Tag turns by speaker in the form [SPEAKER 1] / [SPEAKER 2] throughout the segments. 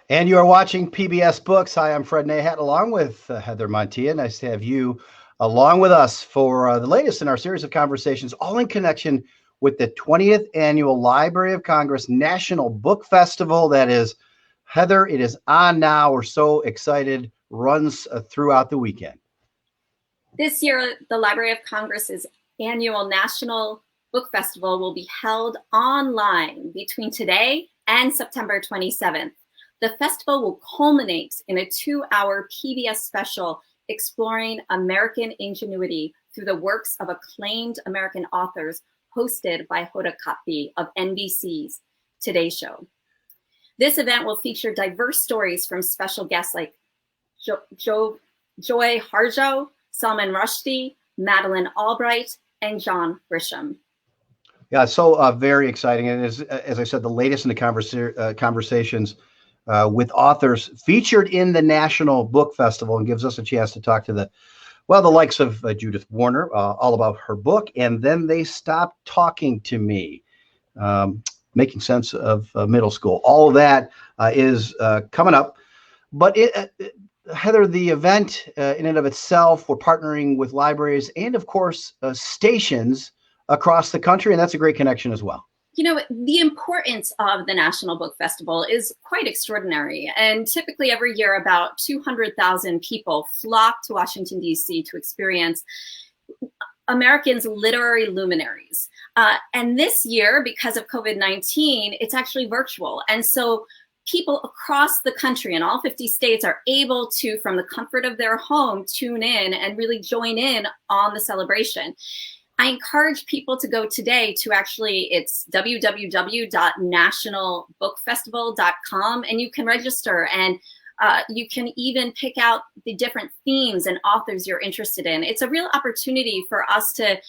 [SPEAKER 1] And you are watching PBS Books. Hi, I'm Fred Nahat along with Heather Montilla. Nice to have you along with us for the latest in our series of conversations, all in connection with the 20th Annual Library of Congress National Book Festival. That is, Heather, it is on now. We're so excited. Runs throughout the weekend.
[SPEAKER 2] This year, the Library of Congress's annual National Book Festival will be held online between today and September 27th. The festival will culminate in a 2-hour PBS special exploring American ingenuity through the works of acclaimed American authors, hosted by Hoda Kotb of NBC's Today Show. This event will feature diverse stories from special guests like Joy Harjo, Salman Rushdie, Madeleine Albright, and John Grisham.
[SPEAKER 1] Yeah, so very exciting. And as I said, the latest in the conversations with authors featured in the National Book Festival, and gives us a chance to talk to the likes of Judith Warner, all about her book. And then they stopped talking to me, making sense of middle school. All of that is coming up. But Heather, the event in and of itself, we're partnering with libraries and, of course, stations across the country. And that's a great connection as well.
[SPEAKER 2] You know, the importance of the National Book Festival is quite extraordinary. And typically every year, about 200,000 people flock to Washington, D.C. to experience Americans' literary luminaries. And this year, because of COVID-19, it's actually virtual. And so people across the country in all 50 states are able to, from the comfort of their home, tune in and really join in on the celebration. I encourage people to go today to it's www.nationalbookfestival.com, and you can register, and you can even pick out the different themes and authors you're interested in. It's a real opportunity for us to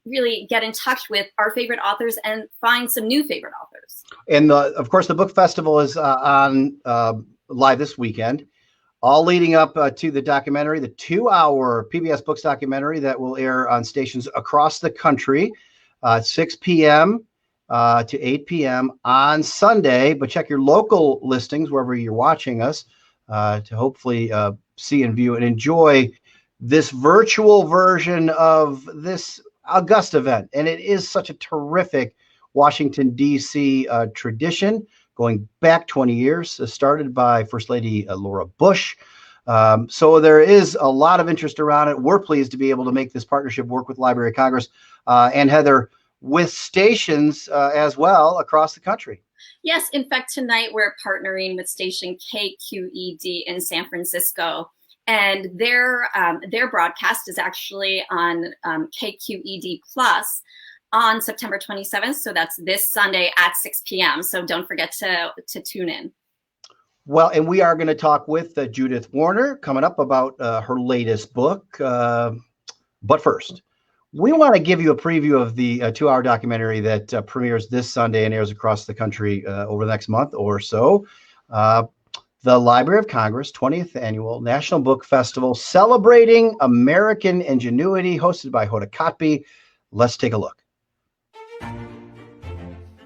[SPEAKER 2] really get in touch with our favorite authors and find some new favorite authors.
[SPEAKER 1] And of course, the book festival is on live this weekend, all leading up to the documentary, the 2-hour PBS Books documentary that will air on stations across the country, 6 p.m. To 8 p.m. on Sunday. But check your local listings wherever you're watching us to hopefully see and view and enjoy this virtual version of this august event. And it is such a terrific Washington, D.C. Tradition, going back 20 years, started by First Lady Laura Bush. So there is a lot of interest around it. We're pleased to be able to make this partnership work with Library of Congress and Heather, with stations as well across the country.
[SPEAKER 2] Yes, in fact, tonight we're partnering with station KQED in San Francisco. And their broadcast is actually on KQED Plus on September 27th. So that's this Sunday at 6 p.m. So don't forget to tune in.
[SPEAKER 1] Well, and we are going to talk with Judith Warner coming up about her latest book. But first, we want to give you a preview of the 2-hour documentary that premieres this Sunday and airs across the country over the next month or so. The Library of Congress 20th Annual National Book Festival, celebrating American ingenuity, hosted by Hoda Kotb. Let's take a look.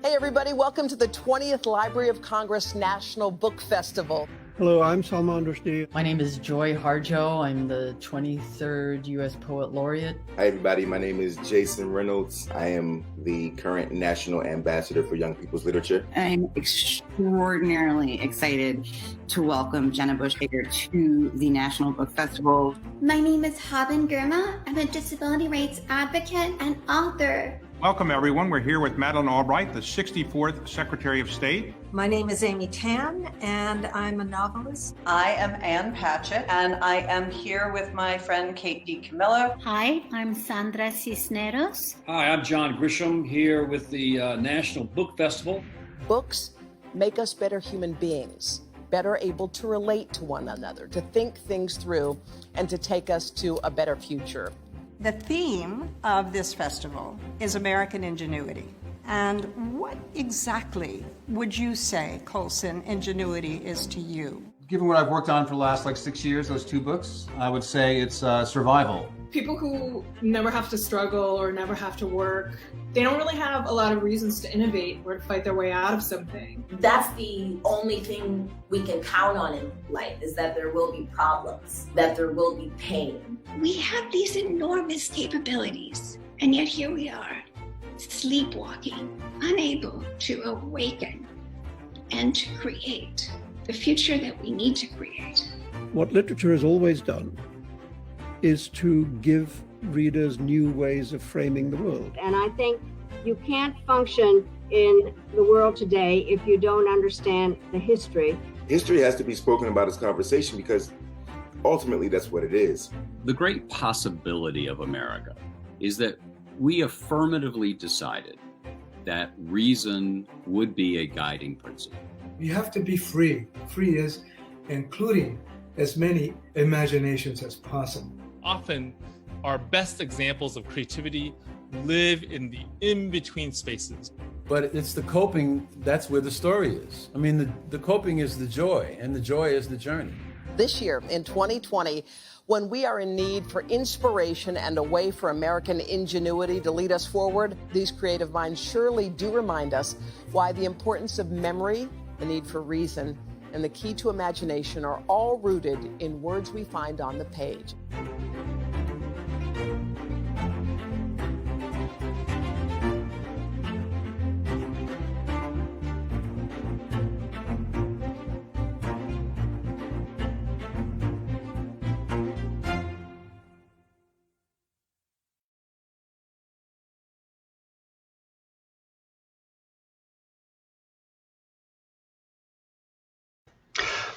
[SPEAKER 3] Hey everybody, welcome to the 20th Library of Congress National Book Festival.
[SPEAKER 4] Hello, I'm Salman Rushdie.
[SPEAKER 5] My name is Joy Harjo. I'm the 23rd U.S. Poet Laureate.
[SPEAKER 6] Hi everybody, my name is Jason Reynolds. I am the current National Ambassador for Young People's Literature.
[SPEAKER 7] I'm extraordinarily excited to welcome Jenna Bush Hager to the National Book Festival.
[SPEAKER 8] My name is Haben Girma. I'm a disability rights advocate and author.
[SPEAKER 9] Welcome, everyone. We're here with Madeleine Albright, the 64th Secretary of State.
[SPEAKER 10] My name is Amy Tan, and I'm a novelist.
[SPEAKER 11] I am Ann Patchett, and I am here with my friend Kate D. Camillo.
[SPEAKER 12] Hi, I'm Sandra Cisneros.
[SPEAKER 13] Hi, I'm John Grisham, here with the National Book Festival.
[SPEAKER 3] Books make us better human beings, better able to relate to one another, to think things through, and to take us to a better future.
[SPEAKER 10] The theme of this festival is American Ingenuity. And what exactly would you say, Colson, ingenuity is to you?
[SPEAKER 14] Given what I've worked on for the last 6 years, those 2 books, I would say it's survival. people who never have to struggle or never have to work, they don't really have a lot of reasons to innovate or to fight their way out of something.
[SPEAKER 15] That's the only thing we can count on in life, is that there will be problems, that there will be pain.
[SPEAKER 16] We have these enormous capabilities, and yet here we are, sleepwalking, unable to awaken and to create the future that we need to create.
[SPEAKER 4] What literature has always done is to give readers new ways of framing the world.
[SPEAKER 17] And I think you can't function in the world today if you don't understand the history.
[SPEAKER 6] History has to be spoken about as conversation because ultimately that's what it is.
[SPEAKER 18] The great possibility of America is that we affirmatively decided that reason would be a guiding principle.
[SPEAKER 19] You have to be free. Free is including as many imaginations as possible.
[SPEAKER 20] Often, our best examples of creativity live in the in-between spaces.
[SPEAKER 21] But it's the coping, that's where the story is. I mean, the coping is the joy, and the joy is the journey.
[SPEAKER 3] This year, in 2020, when we are in need for inspiration and a way for American ingenuity to lead us forward, these creative minds surely do remind us why the importance of memory, the need for reason, and the key to imagination are all rooted in words we find on the page.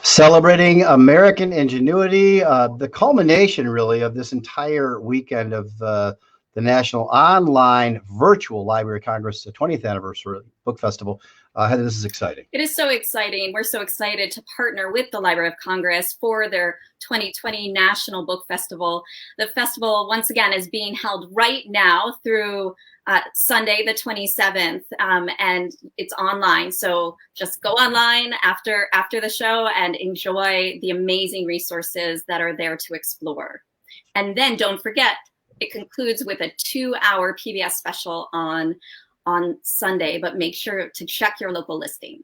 [SPEAKER 1] Celebrating American Ingenuity, the culmination really of this entire weekend of the National Online Virtual Library of Congress, the 20th Anniversary Book Festival. Heather, this is exciting.
[SPEAKER 2] It is so exciting. We're so excited to partner with the Library of Congress for their 2020 National Book Festival. The festival, once again, is being held right now through Sunday, the 27th, and it's online. So just go online after the show and enjoy the amazing resources that are there to explore. And then don't forget, it concludes with a 2-hour PBS special on Sunday, but make sure to check your local listing.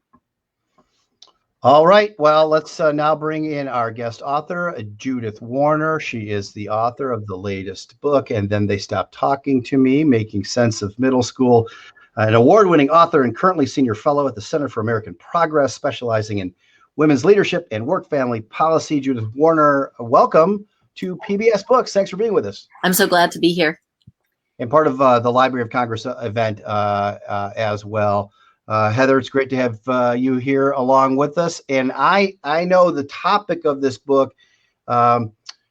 [SPEAKER 1] All right. Well, let's now bring in our guest author, Judith Warner. She is the author of the latest book, And Then They Stopped Talking to Me, Making Sense of Middle School, an award-winning author and currently senior fellow at the Center for American Progress, specializing in women's leadership and work family policy. Judith Warner, welcome to PBS Books. Thanks for being with us.
[SPEAKER 22] I'm so glad to be here.
[SPEAKER 1] And part of the Library of Congress event as well. Heather, it's great to have you here along with us. And I know the topic of this book,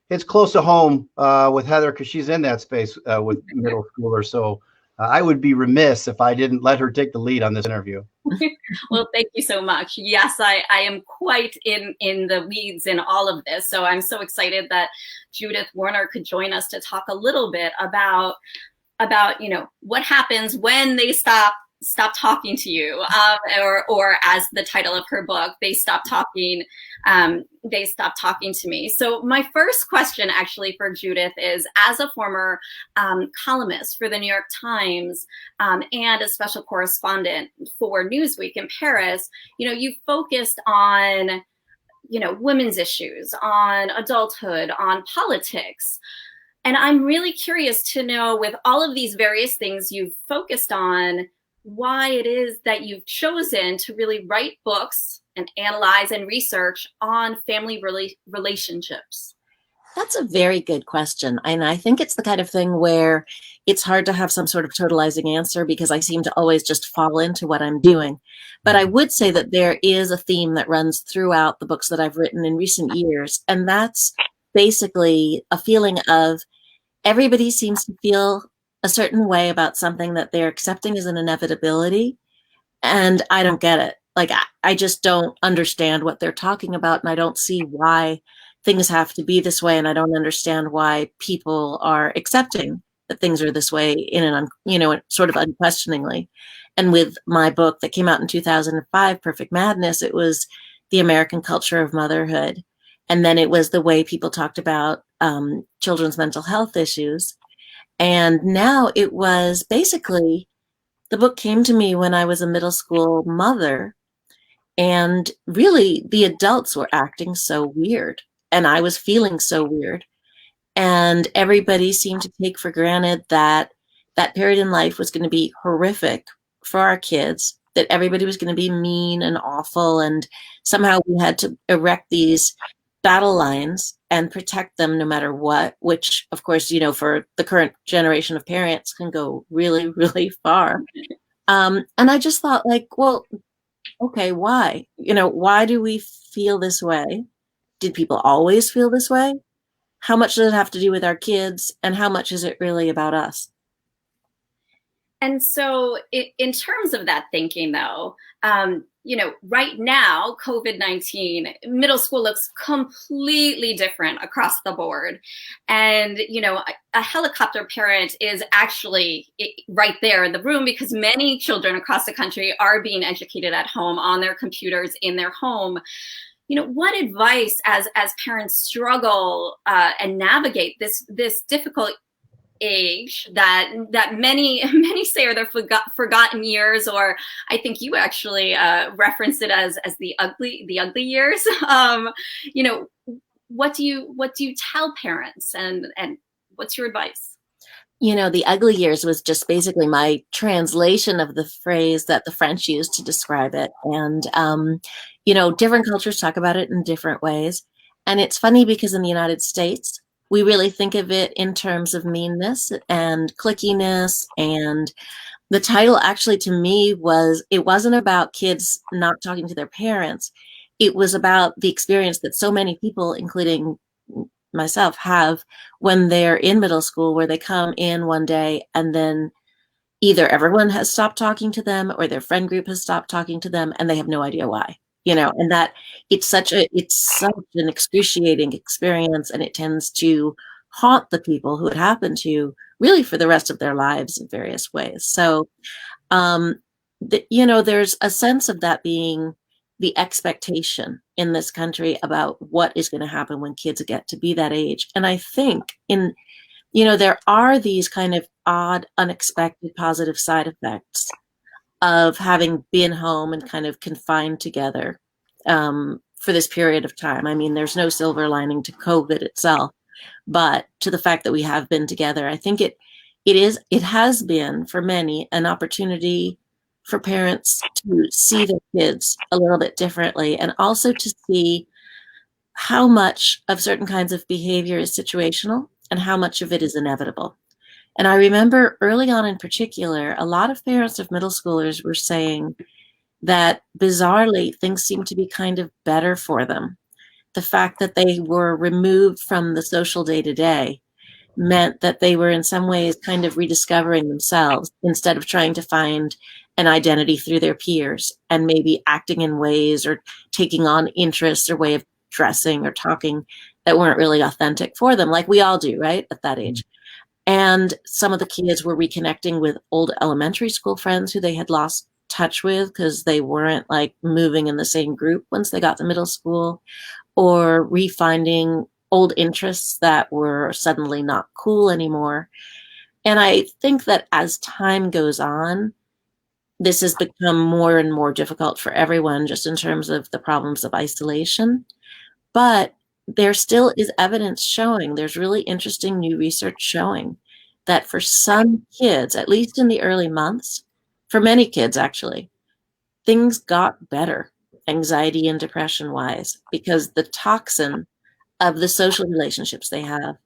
[SPEAKER 1] it's close to home with Heather because she's in that space with middle schoolers. So I would be remiss if I didn't let her take the lead on this interview.
[SPEAKER 2] Well, thank you so much. Yes, I am quite in the weeds in all of this. So I'm so excited that Judith Warner could join us to talk a little bit about what happens when they stop talking to you, or as the title of her book, they stop talking to me. So my first question actually for Judith is, as a former columnist for the New York Times and a special correspondent for Newsweek in Paris, you focused on, women's issues, on adulthood, on politics. And I'm really curious to know, with all of these various things you've focused on, why it is that you've chosen to really write books and analyze and research on family relationships.
[SPEAKER 22] That's a very good question. And I think it's the kind of thing where it's hard to have some sort of totalizing answer because I seem to always just fall into what I'm doing. But I would say that there is a theme that runs throughout the books that I've written in recent years. And that's basically a feeling of everybody seems to feel a certain way about something that they're accepting as an inevitability. And I don't get it. Like, I just don't understand what they're talking about. And I don't see why things have to be this way. And I don't understand why people are accepting that things are this way in an, sort of unquestioningly. And with my book that came out in 2005, Perfect Madness, it was the American culture of motherhood. And then it was the way people talked about children's mental health issues. And now it was basically, the book came to me when I was a middle school mother, and really the adults were acting so weird, and I was feeling so weird. And everybody seemed to take for granted that that period in life was going to be horrific for our kids, that everybody was going to be mean and awful, and somehow we had to erect these battle lines and protect them no matter what, which of course, you know, for the current generation of parents can go really, really far. And I just thought, like, well, okay, why? You know, why do we feel this way? Did people always feel this way? How much does it have to do with our kids, and how much is it really about us?
[SPEAKER 2] And so in terms of that thinking, though, you know, right now, COVID-19, middle school looks completely different across the board. And, you know, a helicopter parent is actually right there in the room, because many children across the country are being educated at home on their computers in their home. You know, what advice as parents struggle and navigate this difficult age that many say are their forgotten years, or I think you actually referenced it as the ugly years. You know, what do you tell parents, and what's your advice?
[SPEAKER 22] You know, the ugly years was just basically my translation of the phrase that the French used to describe it. And, you know, different cultures talk about it in different ways. And it's funny because in the United States, we really think of it in terms of meanness and clickiness. And the title actually to me it wasn't about kids not talking to their parents. It was about the experience that so many people, including myself, have when they're in middle school, where they come in one day and then either everyone has stopped talking to them or their friend group has stopped talking to them, and they have no idea why. You know, and that it's such an excruciating experience, and it tends to haunt the people who it happened to really for the rest of their lives in various ways. So, you know, there's a sense of that being the expectation in this country about what is going to happen when kids get to be that age. And I think you know, there are these kind of odd, unexpected positive side effects of having been home and kind of confined together for this period of time. I mean, there's no silver lining to COVID itself, but to the fact that we have been together, I think it has been for many an opportunity for parents to see their kids a little bit differently, and also to see how much of certain kinds of behavior is situational and how much of it is inevitable. And I remember early on in particular, a lot of parents of middle schoolers were saying that bizarrely things seemed to be kind of better for them. The fact that they were removed from the social day-to-day meant that they were in some ways kind of rediscovering themselves instead of trying to find an identity through their peers and maybe acting in ways or taking on interests or way of dressing or talking that weren't really authentic for them, like we all do, right, at that age. And some of the kids were reconnecting with old elementary school friends who they had lost touch with because they weren't like moving in the same group once they got to middle school, or refinding old interests that were suddenly not cool anymore. And I think that as time goes on, this has become more and more difficult for everyone, just in terms of the problems of isolation. But there still is evidence showing, there's really interesting new research showing that for some kids, at least in the early months, for many kids actually, things got better, anxiety and depression wise, because the toxin of the social relationships they have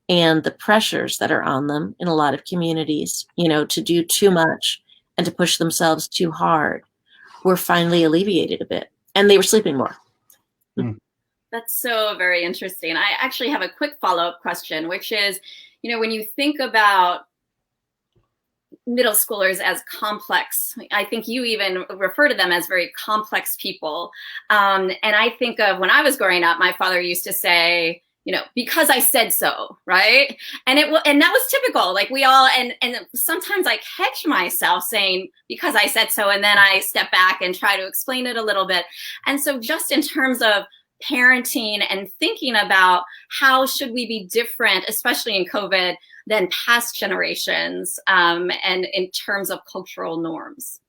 [SPEAKER 22] and the pressures that are on them in a lot of communities, you know, to do too much and to push themselves too hard, were finally alleviated a bit, and they were sleeping more.
[SPEAKER 2] That's so very interesting. I actually have a quick follow-up question, which is, you know, when you think about middle schoolers as complex, I think you even refer to them as very complex people. And I think of when I was growing up, my father used to say, you know, because I said so, right? And that was typical. Like we all, and sometimes I catch myself saying, because I said so, and then I step back and try to explain it a little bit. And so just in terms of parenting and thinking about how should we be different, especially in COVID, than past generations, and in terms of cultural norms?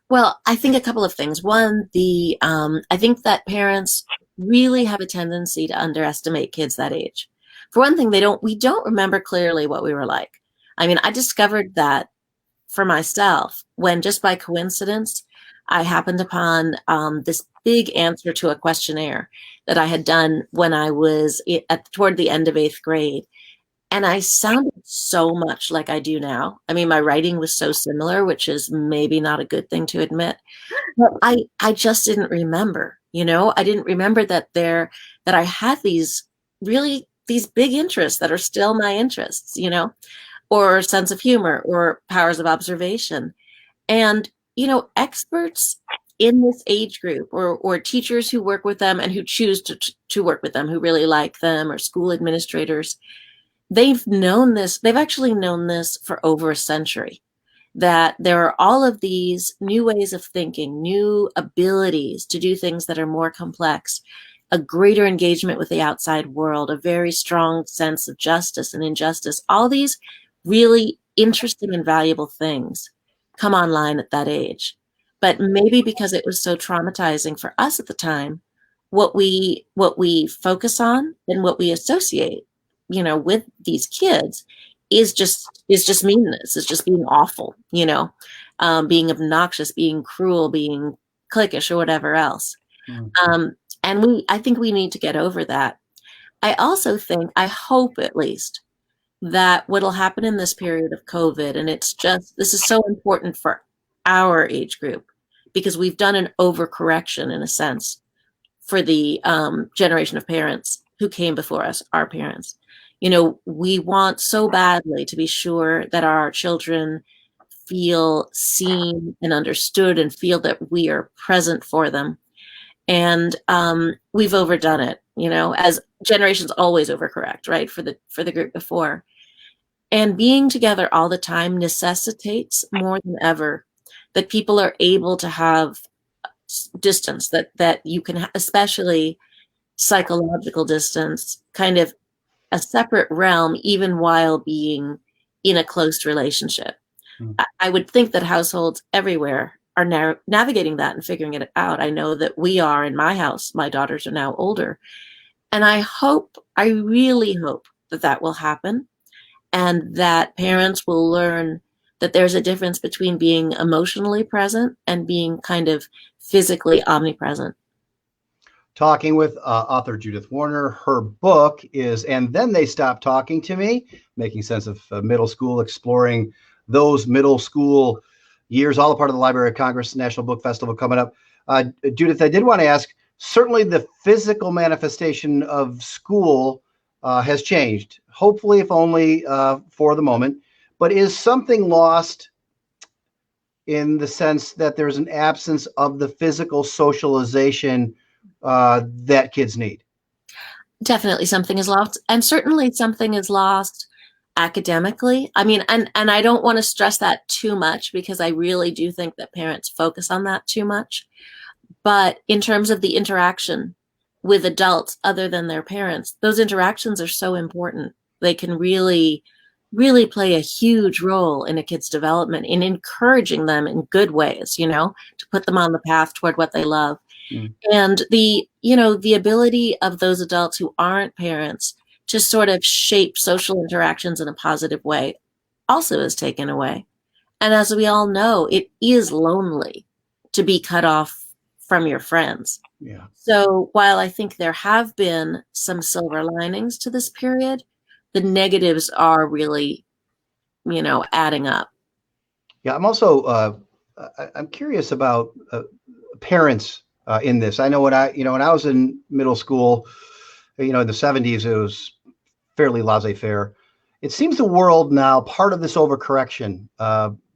[SPEAKER 22] Well, I think a couple of things. One, I think that parents really have a tendency to underestimate kids that age. For one thing, we don't remember clearly what we were like. I mean, I discovered that for myself when, just by coincidence, I happened upon this big answer to a questionnaire that I had done when I was toward the end of 8th grade. And I sounded so much like I do now. I mean, my writing was so similar, which is maybe not a good thing to admit. But I just didn't remember, I didn't remember that I had these big interests that are still my interests, or sense of humor or powers of observation. And, experts in this age group or teachers who work with them and who choose to work with them, who really like them, or school administrators, they've actually known this for over a century, that there are all of these new ways of thinking, new abilities to do things that are more complex, a greater engagement with the outside world, a very strong sense of justice and injustice. All these really interesting and valuable things come online at that age. But maybe because it was so traumatizing for us at the time, what we focus on and what we associate, with these kids is just meanness, is just being awful, being obnoxious, being cruel, being cliquish, or whatever else. And I think we need to get over that. I also think, I hope at least, that what'll happen in this period of COVID, and this is so important for our age group, because we've done an overcorrection in a sense for the generation of parents who came before us, our parents. We want so badly to be sure that our children feel seen and understood and feel that we are present for them. And we've overdone it, as generations always overcorrect, right, for the group before. And being together all the time necessitates more than ever that people are able to have distance, that you can, especially psychological distance, kind of a separate realm, even while being in a close relationship. I would think that households everywhere are navigating that and figuring it out. I know that we are in my house. My daughters are now older. And I really hope that will happen, and that parents will learn that there's a difference between being emotionally present and being kind of physically omnipresent.
[SPEAKER 1] Talking with author Judith Warner. Her book is And Then They Stopped Talking to Me, Making Sense of Middle School, exploring those middle school years, all a part of the Library of Congress National Book Festival coming up. Judith, I did want to ask, certainly the physical manifestation of school has changed, hopefully, if only for the moment, but is something lost in the sense that there's an absence of the physical socialization that kids need?
[SPEAKER 22] Definitely something is lost, and certainly something is lost academically. I mean, and I don't want to stress that too much, because I really do think that parents focus on that too much. But in terms of the interaction with adults other than their parents, those interactions are so important. They can really, really play a huge role in a kid's development, in encouraging them in good ways, to put them on the path toward what they love. And the ability of those adults who aren't parents to sort of shape social interactions in a positive way also is taken away. And as we all know, it is lonely to be cut off from your friends.
[SPEAKER 1] Yeah.
[SPEAKER 22] So while I think there have been some silver linings to this period, the negatives are really, adding up.
[SPEAKER 1] Yeah, I'm also I'm curious about parents in this. I know when I was in middle school, in the 70s, it was fairly laissez-faire. It seems the world now, part of this overcorrection,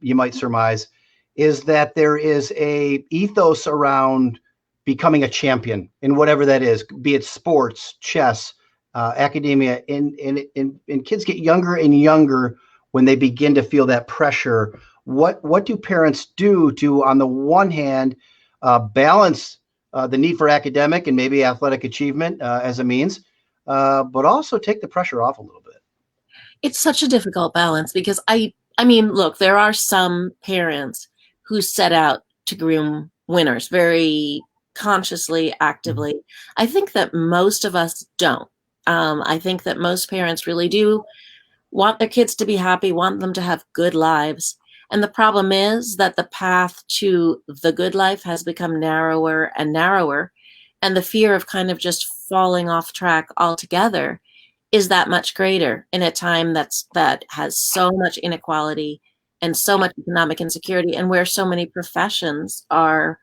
[SPEAKER 1] you might surmise, is that there is a ethos around becoming a champion in whatever that is, be it sports, chess, academia, and kids get younger and younger when they begin to feel that pressure. What do parents do to, on the one hand, balance the need for academic and maybe athletic achievement as a means, but also take the pressure off a little bit.
[SPEAKER 22] It's such a difficult balance because I mean, look, there are some parents who set out to groom winners very consciously, actively. I think that most of us don't. I think that most parents really do want their kids to be happy, want them to have good lives. And the problem is that the path to the good life has become narrower and narrower. And the fear of kind of just falling off track altogether is that much greater in a time that has so much inequality and so much economic insecurity, and where so many professions are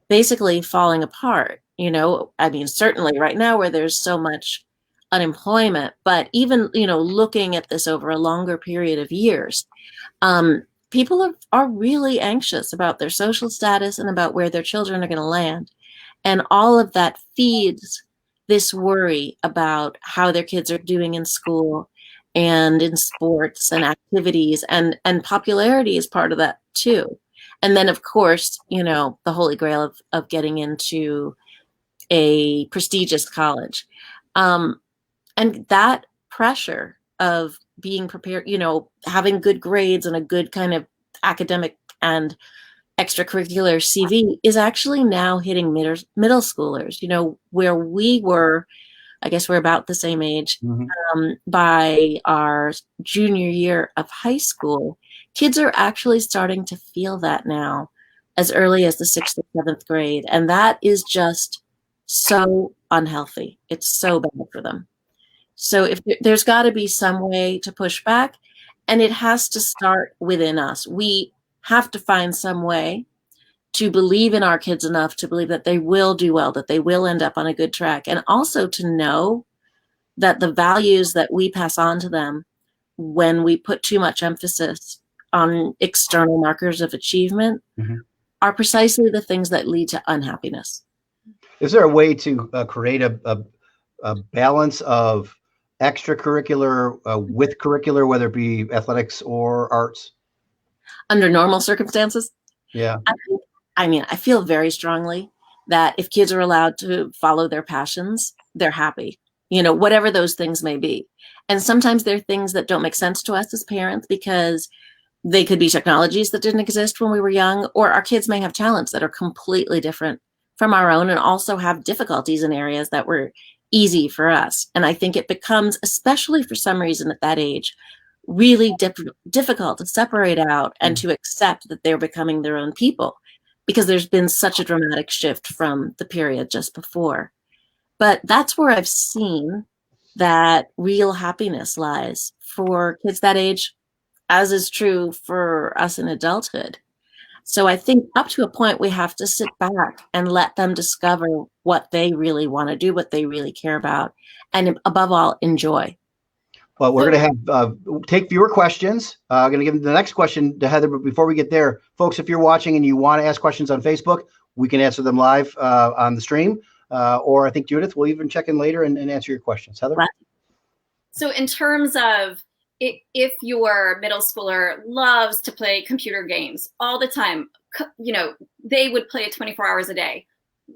[SPEAKER 22] basically falling apart. You know, I mean, certainly right now where there's so much unemployment, but even, you know, looking at this over a longer period of years, people are really anxious about their social status and about where their children are going to land. And all of that feeds this worry about how their kids are doing in school and in sports and activities, and popularity is part of that too. And then, of course, you know, the holy grail of getting into a prestigious college. And that pressure of being prepared, you know, having good grades and a good kind of academic and extracurricular CV is actually now hitting middle schoolers, you know, where we were, I guess we're about the same age, by our junior year of high school. Kids are actually starting to feel that now as early as the 6th or 7th grade. And that is just so unhealthy. It's so bad for them. So if there's got to be some way to push back, and it has to start within us. We have to find some way to believe in our kids enough to believe that they will do well, that they will end up on a good track, and also to know that the values that we pass on to them when we put too much emphasis on external markers of achievement are precisely the things that lead to unhappiness.
[SPEAKER 1] Is there a way to create a balance of extracurricular with curricular, whether it be athletics or arts?
[SPEAKER 22] Under normal circumstances?
[SPEAKER 1] Yeah.
[SPEAKER 22] I feel very strongly that if kids are allowed to follow their passions, they're happy, you know, whatever those things may be. And sometimes they're things that don't make sense to us as parents because they could be technologies that didn't exist when we were young, or our kids may have talents that are completely different from our own and also have difficulties in areas that were easy for us. And I think it becomes, especially for some reason at that age, really difficult to separate out and to accept that they're becoming their own people, because there's been such a dramatic shift from the period just before. But that's where I've seen that real happiness lies for kids that age, as is true for us in adulthood. So I think up to a point, we have to sit back and let them discover what they really want to do, what they really care about, and above all, enjoy.
[SPEAKER 1] Well, we're going to have take viewer questions. I'm going to give the next question to Heather, but before we get there, folks, if you're watching and you want to ask questions on Facebook, we can answer them live on the stream, or I think Judith will even check in later and answer your questions. Heather?
[SPEAKER 2] So in terms of if your middle schooler loves to play computer games all the time, you know, they would play it 24 hours a day.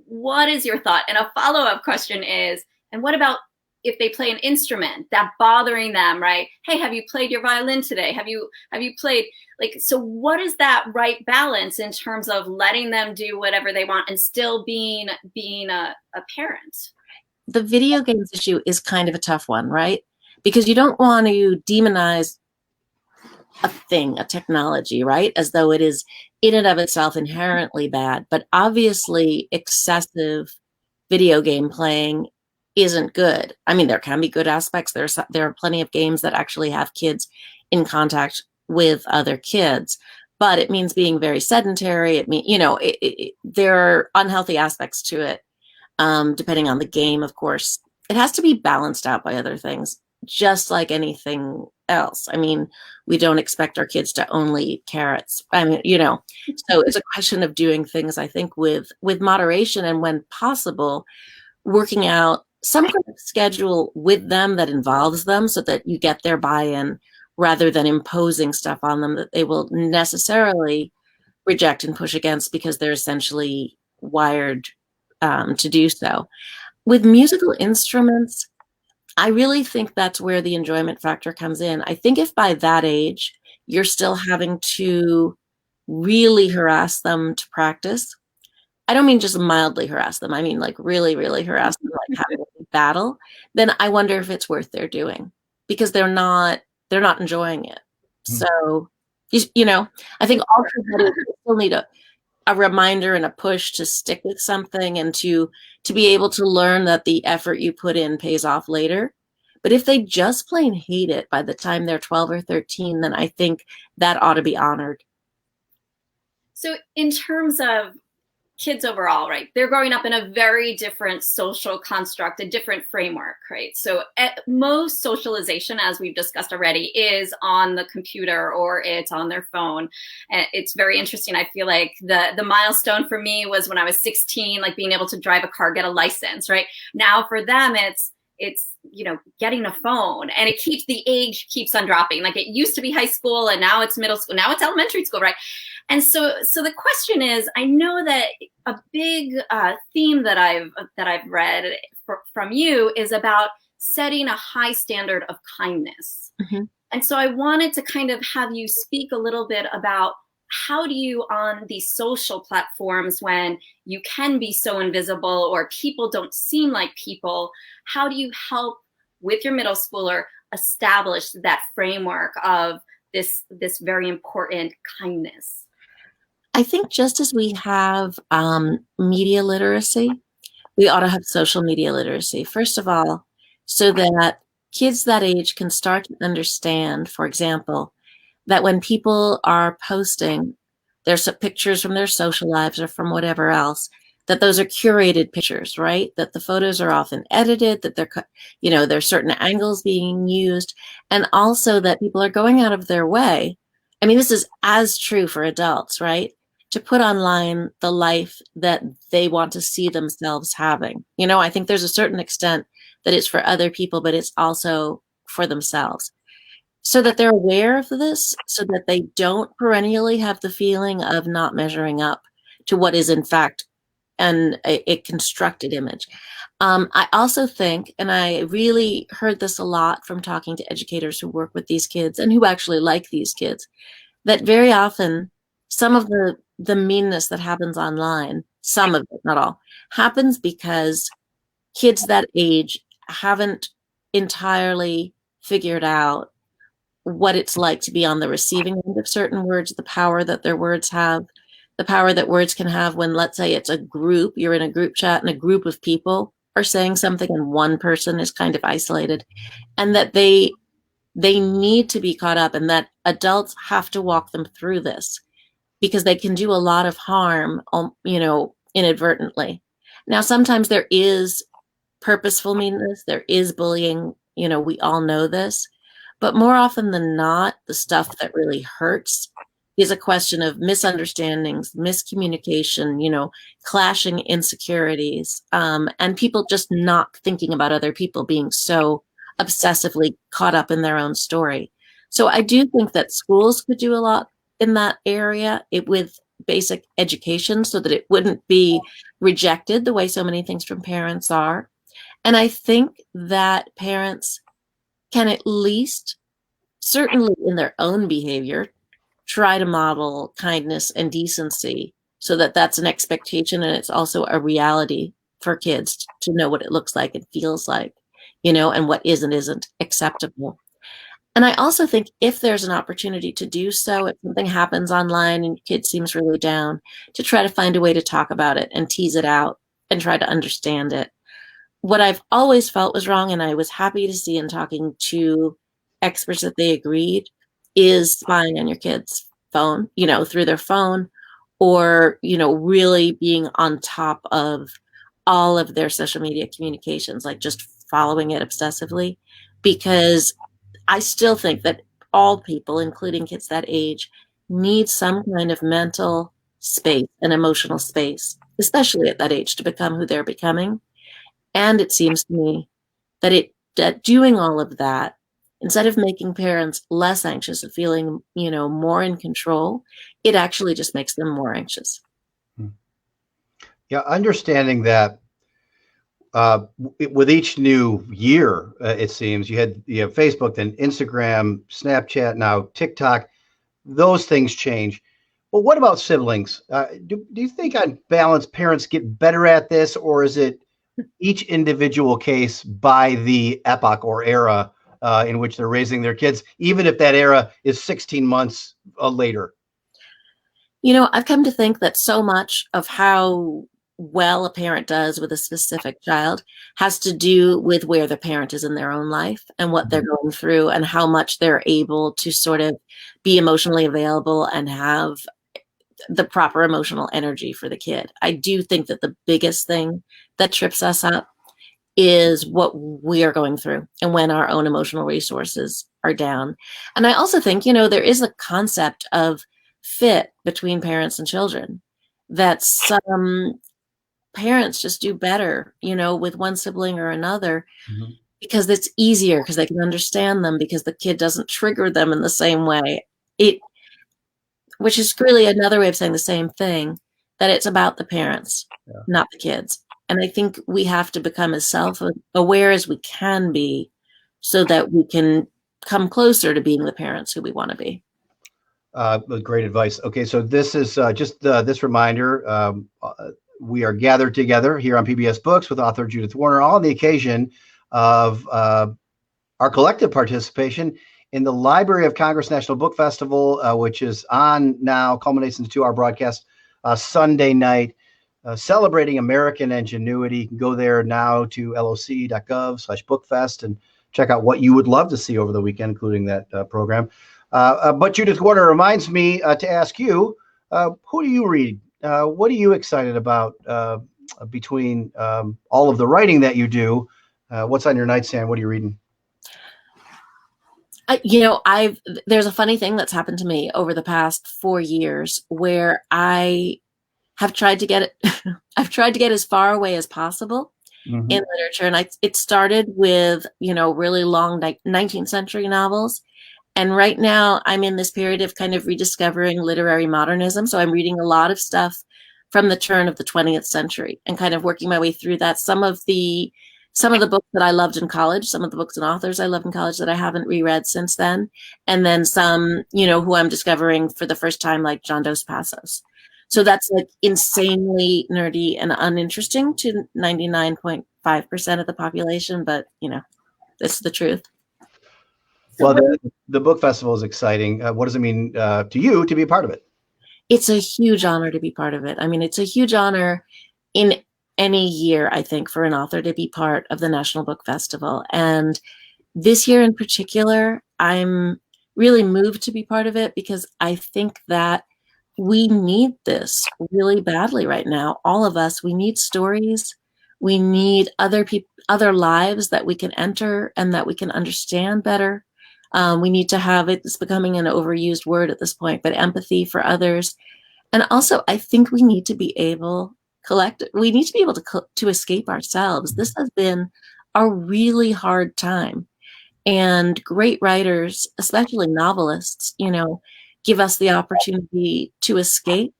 [SPEAKER 2] What is your thought? And a follow-up question is, and what about if they play an instrument that bothering them, right? Hey, have you played your violin today? Have you played, like, so what is that right balance in terms of letting them do whatever they want and still being a parent?
[SPEAKER 22] The video games issue is kind of a tough one, right? Because you don't want to demonize a thing, a technology, right? As though it is in and of itself inherently bad. But obviously excessive video game playing isn't good. I mean, there can be good aspects. There are plenty of games that actually have kids in contact with other kids, but it means being very sedentary. It means, you know, there are unhealthy aspects to it, depending on the game, of course. It has to be balanced out by other things, just like anything else. I mean, we don't expect our kids to only eat carrots. I mean, you know, so it's a question of doing things, I think, with moderation, and when possible, working out some kind of schedule with them that involves them so that you get their buy-in rather than imposing stuff on them that they will necessarily reject and push against because they're essentially wired to do so. With musical instruments, I really think that's where the enjoyment factor comes in. I think if by that age you're still having to really harass them to practice, I don't mean just mildly harass them, I mean like really, really harass them, like having a battle, then I wonder if it's worth their doing, because they're not enjoying it. So, you know, I think all kids still need a reminder and a push to stick with something and to be able to learn that the effort you put in pays off later. But if they just plain hate it by the time they're 12 or 13, then I think that ought to be honored.
[SPEAKER 2] So in terms of kids overall, right, they're growing up in a very different social construct, a different framework, right? So most socialization, as we've discussed already, is on the computer or it's on their phone. And it's very interesting. I feel like the milestone for me was when I was 16, like being able to drive a car, get a license, right? Now for them, it's you know, getting a phone, and the age keeps on dropping. Like it used to be high school, and now it's middle school, now it's elementary school, right? And so the question is, I know that a big theme that I've read from you is about setting a high standard of kindness. Mm-hmm. And so I wanted to kind of have you speak a little bit about how do you, on these social platforms, when you can be so invisible or people don't seem like people, how do you help with your middle schooler establish that framework of this very important kindness?
[SPEAKER 22] I think just as we have media literacy, we ought to have social media literacy. First of all, so that kids that age can start to understand, for example, that when people are posting their pictures from their social lives or from whatever else, that those are curated pictures, right? That the photos are often edited, that there's certain angles being used, and also that people are going out of their way. I mean, this is as true for adults, right? To put online the life that they want to see themselves having. You know, I think there's a certain extent that it's for other people, but it's also for themselves. So that they're aware of this, so that they don't perennially have the feeling of not measuring up to what is in fact a constructed image. I also think, and I really heard this a lot from talking to educators who work with these kids and who actually like these kids, that very often some of the meanness that happens online, some of it, not all, happens because kids that age haven't entirely figured out what it's like to be on the receiving end of certain words, the power that their words have, the power that words can have when, let's say it's a group, you're in a group chat and a group of people are saying something and one person is kind of isolated, and that they need to be caught up, and that adults have to walk them through this because they can do a lot of harm, inadvertently. Now, sometimes there is purposeful meanness, there is bullying, we all know this. But more often than not, the stuff that really hurts is a question of misunderstandings, miscommunication, clashing insecurities, and people just not thinking about other people, being so obsessively caught up in their own story. So I do think that schools could do a lot in that area with basic education so that it wouldn't be rejected the way so many things from parents are. And I think that parents can at least, certainly in their own behavior, try to model kindness and decency so that that's an expectation and it's also a reality for kids to know what it looks like and feels like, and what is and isn't acceptable. And I also think if there's an opportunity to do so, if something happens online and your kid seems really down, to try to find a way to talk about it and tease it out and try to understand it. What I've always felt was wrong, and I was happy to see in talking to experts that they agreed, is spying on your kid's phone, through their phone, or, really being on top of all of their social media communications, like just following it obsessively, because I still think that all people, including kids that age, need some kind of mental space and emotional space, especially at that age, to become who they're becoming. And it seems to me that doing all of that, instead of making parents less anxious and feeling, more in control, it actually just makes them more anxious.
[SPEAKER 1] Yeah, understanding that with each new year, it seems you have Facebook, then Instagram, Snapchat, now TikTok. Those things change. Well, what about siblings? Do you think on balance parents get better at this, or is it each individual case by the epoch or era in which they're raising their kids, even if that era is 16 months later?
[SPEAKER 22] You know, I've come to think that so much of how well a parent does with a specific child has to do with where the parent is in their own life and what they're going through and how much they're able to sort of be emotionally available and have the proper emotional energy for the kid. I do think that the biggest thing that trips us up is what we are going through and when our own emotional resources are down. And I also think, you know, there is a concept of fit between parents and children that some parents just do better, you know, with one sibling or another because it's easier, because they can understand them, because the kid doesn't trigger them in the same way. Which is really another way of saying the same thing, that it's about the parents, not the kids. And I think we have to become as self-aware as we can be so that we can come closer to being the parents who we want to be.
[SPEAKER 1] Great advice. Okay, so this is just this reminder. We are gathered together here on PBS Books with author Judith Warner on the occasion of our collective participation in the Library of Congress National Book Festival, which is on now, culminates in a 2-hour broadcast Sunday night, celebrating American ingenuity. You can go there now to loc.gov/bookfest and check out what you would love to see over the weekend, including that program. But Judith Warner reminds me to ask you, who do you read? What are you excited about between all of the writing that you do? What's on your nightstand? What are you reading?
[SPEAKER 22] You know, there's a funny thing that's happened to me over the past 4 years where I have tried to get I've tried to get as far away as possible in literature. And it started with, you know, really long 19th century novels. And right now I'm in this period of kind of rediscovering literary modernism. So I'm reading a lot of stuff from the turn of the 20th century and kind of working my way through that. Some of the books that I loved in college, some of the books and authors I loved in college that I haven't reread since then. And then some, you know, who I'm discovering for the first time, like John Dos Passos. So that's like insanely nerdy and uninteresting to 99.5% of the population. But, you know, this is the truth.
[SPEAKER 1] Well, the book festival is exciting. What does it mean to you to be a part of it?
[SPEAKER 22] It's a huge honor to be part of it. I mean, it's a huge honor in any year, I think, for an author to be part of the National Book Festival. And this year in particular, I'm really moved to be part of it because I think that we need this really badly right now. All of us, we need stories. We need other lives that we can enter and that we can understand better. We need to have, it's becoming an overused word at this point, but empathy for others. And also, I think we need to be able to escape ourselves. This has been a really hard time. And great writers, especially novelists, you know, give us the opportunity to escape.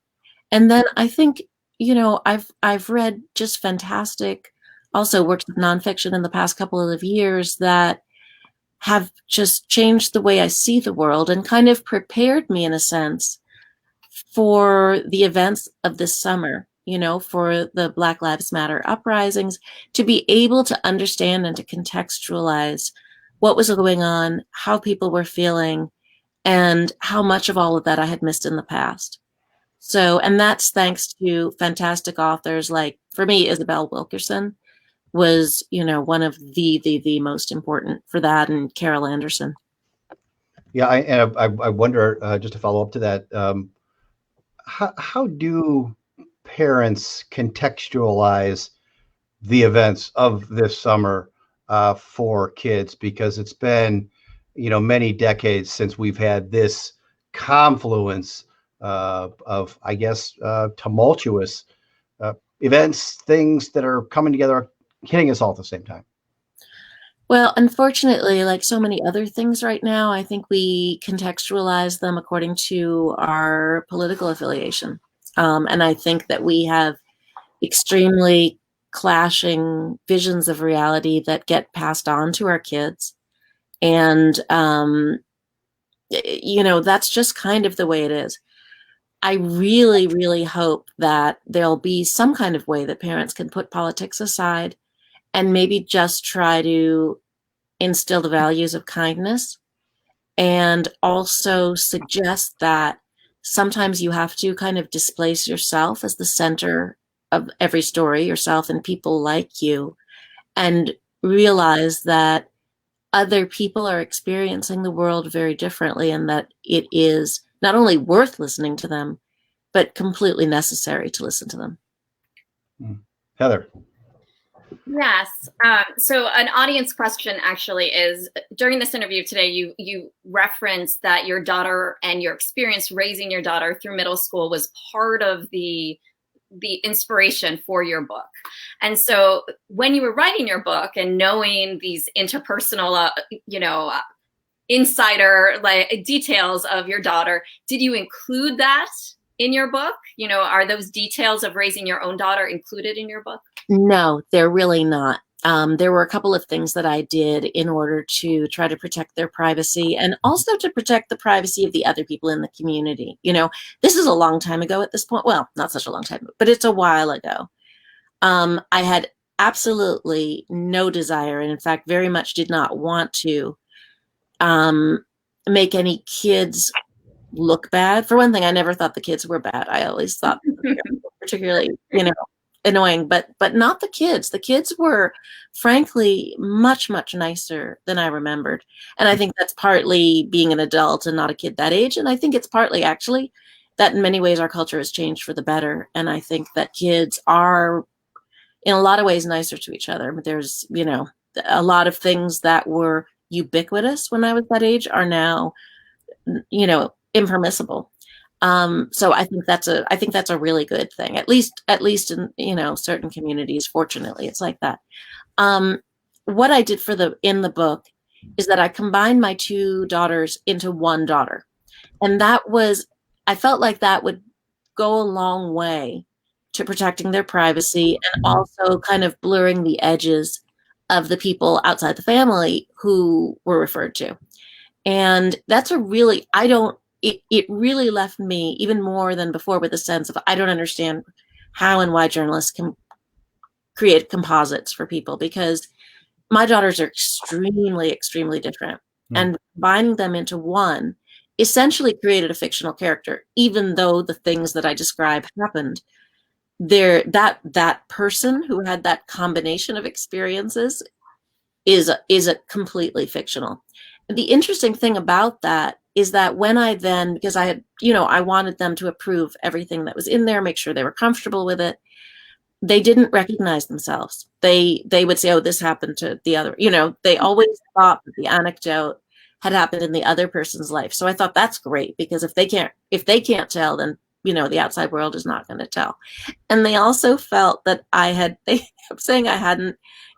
[SPEAKER 22] And then I think, you know, I've read just fantastic also works of nonfiction in the past couple of years that have just changed the way I see the world and kind of prepared me in a sense for the events of this summer, you know, for the Black Lives Matter uprisings, to be able to understand and to contextualize what was going on, how people were feeling, and how much of all of that I had missed in the past. So, and that's thanks to fantastic authors like, for me, Isabel Wilkerson was, you know, one of the most important for that, and Carol Anderson.
[SPEAKER 1] Yeah, I wonder, just to follow up to that, how do parents contextualize the events of this summer for kids? Because it's been, you know, many decades since we've had this confluence of, I guess, tumultuous events, things that are coming together, hitting us all at the same time.
[SPEAKER 22] Well, unfortunately, like so many other things right now, I think we contextualize them according to our political affiliation. And I think that we have extremely clashing visions of reality that get passed on to our kids. And, that's just kind of the way it is. I really, really hope that there'll be some kind of way that parents can put politics aside and maybe just try to instill the values of kindness, and also suggest that sometimes you have to kind of displace yourself as the center of every story, yourself and people like you, and realize that other people are experiencing the world very differently, and that it is not only worth listening to them, but completely necessary to listen to them.
[SPEAKER 1] Heather.
[SPEAKER 2] Yes. So an audience question actually is, during this interview today, you referenced that your daughter and your experience raising your daughter through middle school was part of the inspiration for your book. And so when you were writing your book and knowing these interpersonal, insider details of your daughter, did you include that in your book? Are those details of raising your own daughter included in your book?
[SPEAKER 22] No, they're really not. There were a couple of things that I did in order to try to protect their privacy, and also to protect the privacy of the other people in the community. This is a long time ago at this point. Well, not such a long time, but it's a while ago. I had absolutely no desire, and in fact, very much did not want to make any kids look bad. For one thing, I never thought the kids were bad. I always thought particularly, annoying, but not the kids. The kids were, frankly, much, much nicer than I remembered. And I think that's partly being an adult and not a kid that age. And I think it's partly actually that in many ways our culture has changed for the better. And I think that kids are in a lot of ways nicer to each other. But there's, a lot of things that were ubiquitous when I was that age are now, impermissible. So I think that's a really good thing, at least in, certain communities. Fortunately, it's like that. What I did in the book is that I combined my two daughters into one daughter. And I felt like that would go a long way to protecting their privacy, and also kind of blurring the edges of the people outside the family who were referred to. And that's it really left me, even more than before, with a sense of, I don't understand how and why journalists can create composites for people, because my daughters are extremely, extremely different. And combining them into one essentially created a fictional character, even though the things that I describe happened. That person who had that combination of experiences is a completely fictional. And the interesting thing about that is that when because I had, I wanted them to approve everything that was in there, make sure they were comfortable with it. They didn't recognize themselves. They would say, oh, this happened to the other, they always thought that the anecdote had happened in the other person's life. So I thought that's great, because if they can't tell, then, the outside world is not going to tell. And they also felt that they kept saying I hadn't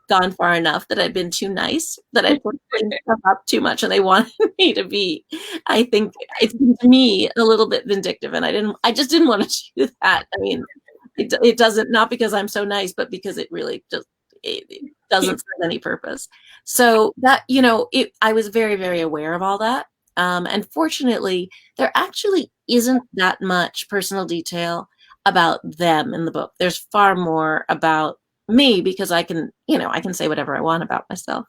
[SPEAKER 22] gone far enough, that I'd been too nice, that I put stuff up too much, and they wanted me to be, I think it's to me a little bit vindictive, and I just didn't want to do that. I mean, it doesn't, not because I'm so nice, but because it really just, it doesn't serve any purpose. So that, I was very, very aware of all that. And fortunately, there actually isn't that much personal detail about them in the book. There's far more about me, because I can say whatever I want about myself.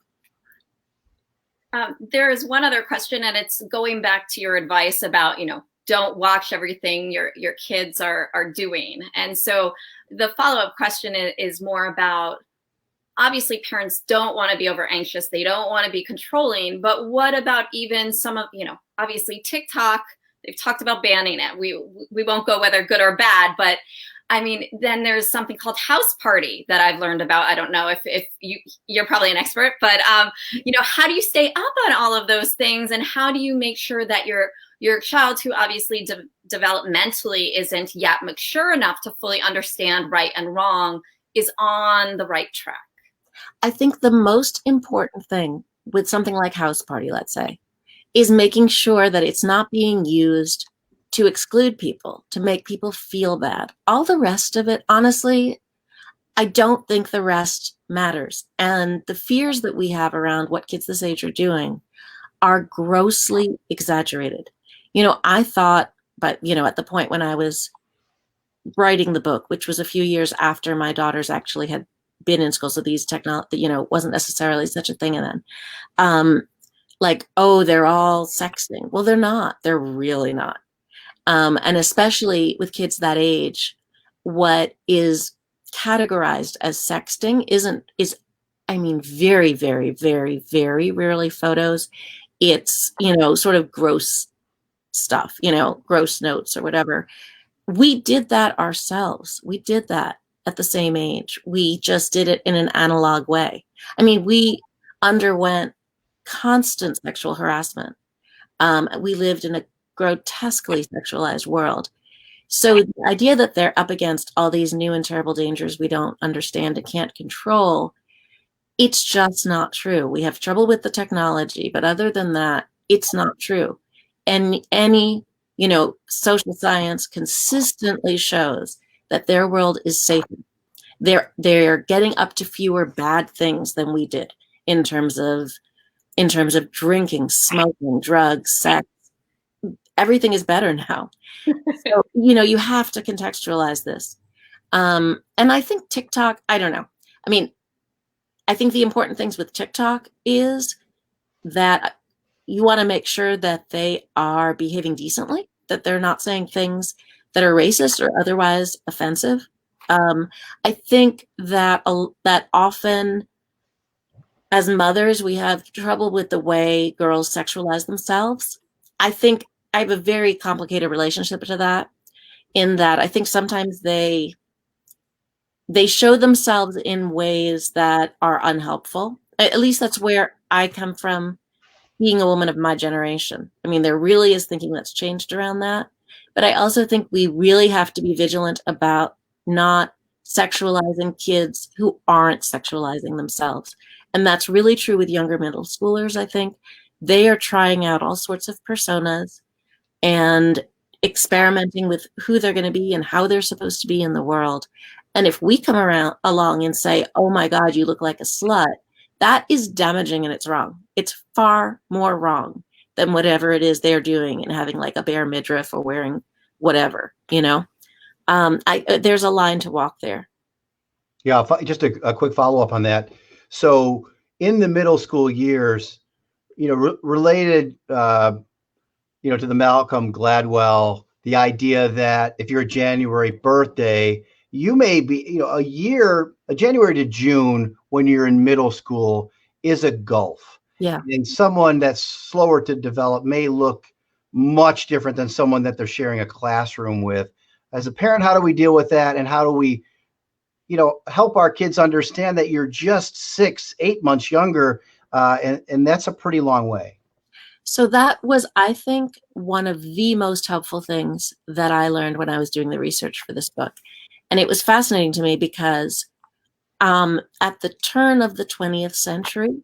[SPEAKER 2] There is one other question, and it's going back to your advice about, don't watch everything your kids are doing. And so the follow-up question is more about, obviously parents don't want to be over anxious. They don't want to be controlling, but what about even some of, obviously TikTok, they've talked about banning it. We won't go whether good or bad, but I mean, then there's something called House Party that I've learned about. I don't know if you're probably an expert, but how do you stay up on all of those things, and how do you make sure that your child, who obviously developmentally isn't yet mature enough to fully understand right and wrong, is on the right track?
[SPEAKER 22] I think the most important thing with something like House Party, let's say, is making sure that it's not being used to exclude people, to make people feel bad. All the rest of it, honestly, I don't think the rest matters. And the fears that we have around what kids this age are doing are grossly exaggerated. I thought, but, at the point when I was writing the book, which was a few years after my daughters actually had been in school, so these technology, wasn't necessarily such a thing. And then, like, oh, they're all sexting. Well, they're not. They're really not. And especially with kids that age, what is categorized as sexting is very, very, very, very rarely photos. It's, sort of gross stuff, gross notes or whatever. We did that ourselves. We did that at the same age. We just did it in an analog way. We underwent constant sexual harassment. We lived in a grotesquely sexualized world. So the idea that they're up against all these new and terrible dangers we don't understand and can't control, it's just not true. We have trouble with the technology, but other than that, it's not true. And any, social science consistently shows that their world is safer. They're getting up to fewer bad things than we did in terms of drinking, smoking, drugs, sex. Everything is better now. So, you have to contextualize this. And I think TikTok, I don't know. I think the important things with TikTok is that you want to make sure that they are behaving decently, that they're not saying things that are racist or otherwise offensive. I think that often as mothers, we have trouble with the way girls sexualize themselves. I think I have a very complicated relationship to that, in that I think sometimes they show themselves in ways that are unhelpful. At least that's where I come from, being a woman of my generation. There really is thinking that's changed around that. But I also think we really have to be vigilant about not sexualizing kids who aren't sexualizing themselves. And that's really true with younger middle schoolers, I think. They are trying out all sorts of personas and experimenting with who they're going to be and how they're supposed to be in the world. And if we come along and say, oh my God, you look like a slut, that is damaging and it's wrong. It's far more wrong than whatever it is they're doing and having like a bare midriff or wearing whatever, there's a line to walk there.
[SPEAKER 1] Yeah, just a quick follow-up on that. So in the middle school years, related, to the Malcolm Gladwell, the idea that if you're a January birthday, you may be, a January to June when you're in middle school is a gulf.
[SPEAKER 22] Yeah.
[SPEAKER 1] And someone that's slower to develop may look much different than someone that they're sharing a classroom with. As a parent, how do we deal with that? And how do we, help our kids understand that you're just 6-8 months younger? And that's a pretty long way.
[SPEAKER 22] So that was, I think, one of the most helpful things that I learned when I was doing the research for this book. And it was fascinating to me because at the turn of the 20th century,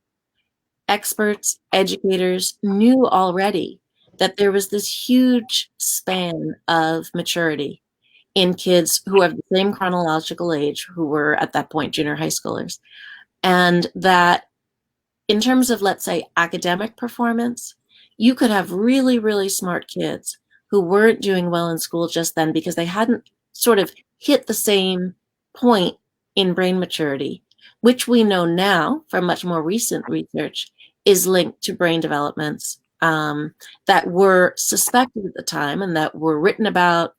[SPEAKER 22] experts, educators knew already that there was this huge span of maturity in kids who are the same chronological age, who were at that point junior high schoolers. And that in terms of, let's say, academic performance, you could have really, really smart kids who weren't doing well in school just then because they hadn't sort of hit the same point in brain maturity, which we know now from much more recent research is linked to brain developments that were suspected at the time and that were written about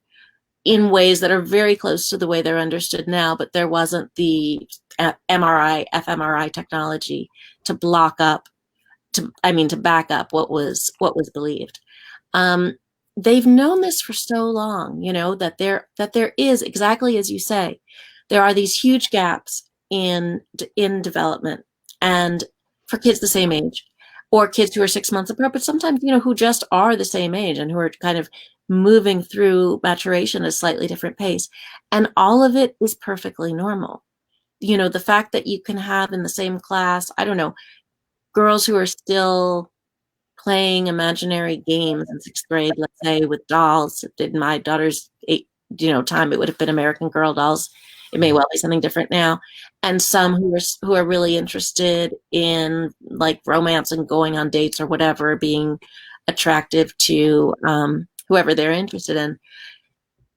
[SPEAKER 22] in ways that are very close to the way they're understood now, but there wasn't the MRI, fMRI technology to back up what was believed. They've known this for so long, that there is, exactly as you say, there are these huge gaps in development, and for kids the same age, or kids who are 6 months apart, but sometimes, who just are the same age and who are kind of moving through maturation at a slightly different pace. And all of it is perfectly normal. The fact that you can have in the same class, I don't know, girls who are still playing imaginary games in 6th grade, let's say, with dolls. In my daughter's time, it would have been American Girl dolls. It may well be something different now. And some who are really interested in like romance and going on dates or whatever, being attractive to whoever they're interested in.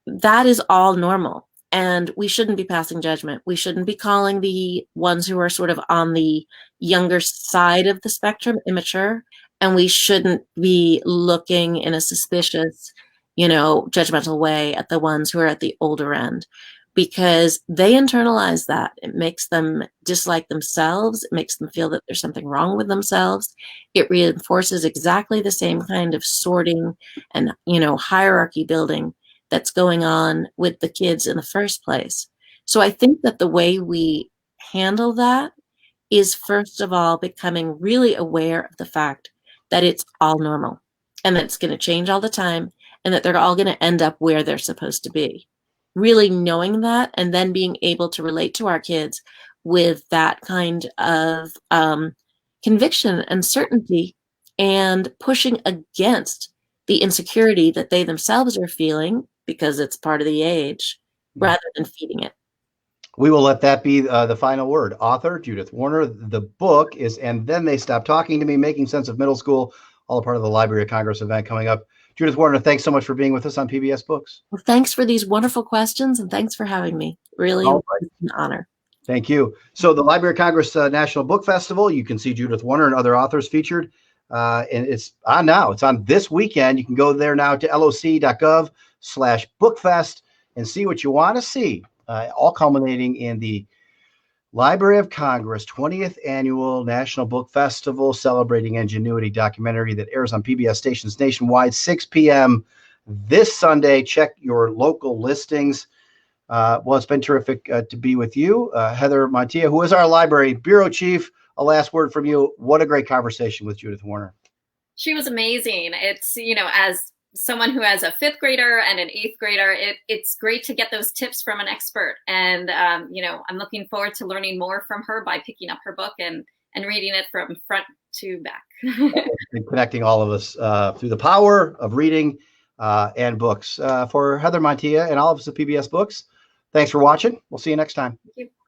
[SPEAKER 22] That is all normal. And we shouldn't be passing judgment. We shouldn't be calling the ones who are sort of on the younger side of the spectrum immature. And we shouldn't be looking in a suspicious, judgmental way at the ones who are at the older end, because they internalize that. It makes them dislike themselves. It makes them feel that there's something wrong with themselves. It reinforces exactly the same kind of sorting and, hierarchy building that's going on with the kids in the first place. So I think that the way we handle that is, first of all, becoming really aware of the fact that it's all normal and that it's going to change all the time and that they're all going to end up where they're supposed to be. Really knowing that and then being able to relate to our kids with that kind of conviction and certainty, and pushing against the insecurity that they themselves are feeling because it's part of the age, rather than feeding it.
[SPEAKER 1] We will let that be the final word. Author Judith Warner. The book is And Then They Stopped Talking to Me, Making Sense of Middle School, all a part of the Library of Congress event coming up. Judith Warner, thanks so much for being with us on PBS Books.
[SPEAKER 22] Well, thanks for these wonderful questions, and thanks for having me. Really an honor.
[SPEAKER 1] Thank you. So the Library of Congress National Book Festival, you can see Judith Warner and other authors featured. And it's on now. It's on this weekend. You can go there now to loc.gov/bookfest and see what you want to see, all culminating in the Library of Congress 20th Annual National Book Festival, celebrating ingenuity documentary that airs on PBS stations nationwide, 6 p.m. this Sunday. Check your local listings. Well, it's been terrific to be with you. Heather Montilla, who is our library bureau chief, a last word from you. What a great conversation with Judith Warner.
[SPEAKER 2] She was amazing. It's, as someone who has a 5th grader and an 8th grader, it's great to get those tips from an expert. And, I'm looking forward to learning more from her by picking up her book and reading it from front to back.
[SPEAKER 1] And connecting all of us through the power of reading and books. For Heather Montilla and all of us at PBS Books, thanks for watching. We'll see you next time.
[SPEAKER 2] Thank you.